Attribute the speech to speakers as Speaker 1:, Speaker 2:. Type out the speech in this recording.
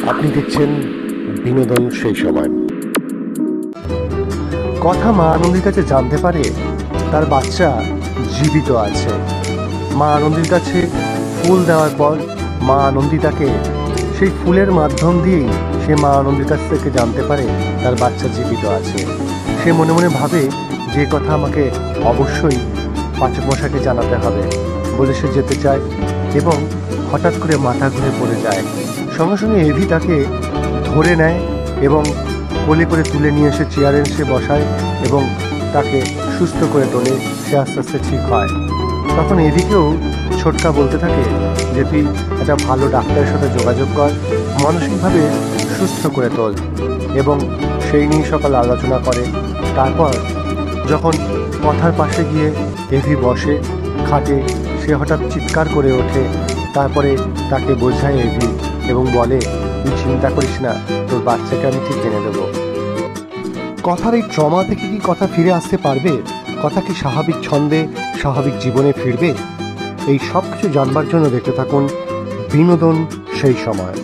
Speaker 1: আপনি দেখছেন বিনোদন সেই সময়। কথা মা আনন্দীর কাছে জানতে পারে তার বাচ্চা জীবিত আছে। মা আনন্দীর কাছে ফুল দেওয়ার পর মা আনন্দী তাকে সেই ফুলের মাধ্যম দিয়েই সে মা আনন্দীর কাছ থেকে জানতে পারে তার বাচ্চা জীবিত আছে। সে মনে মনে ভাবে যে কথা আমাকে অবশ্যই পাচক মশাইকে জানাতে হবে বলে সে যেতে চায় এবং হঠাৎ করে মাথা ঘুরে পড়ে যায়। সঙ্গে সঙ্গে এভি তাকে ধরে নেয় এবং কোলে করে তুলে নিয়ে এসে চেয়ারে এসে বসায় এবং তাকে সুস্থ করে তোলে। সে আস্তে আস্তে ঠিক হয়। তখন এভিকেও ছোটকা বলতে থাকে যে তুই একটা ভালো ডাক্তারের সাথে যোগাযোগ কর, মানসিকভাবে সুস্থ করে তোল, এবং সেই নিয়ে সকাল আলোচনা করে। তারপর যখন কথার পাশে গিয়ে এভি বসে খাটে, সে হঠাৎ চিৎকার করে ওঠে। তারপরে তাকে বোঝায় এভি এবং বলে তুই চিন্তা করিস না, তোর বাচ্চাকে আমি ঠিক এনে দেবো। কথার এই ট্রমা থেকে কি কথা ফিরে আসতে পারবে? কথা কি স্বাভাবিক ছন্দে স্বাভাবিক জীবনে ফিরবে? এই সব কিছু জানবার জন্য দেখতে থাকুন বিনোদন সেই সময়।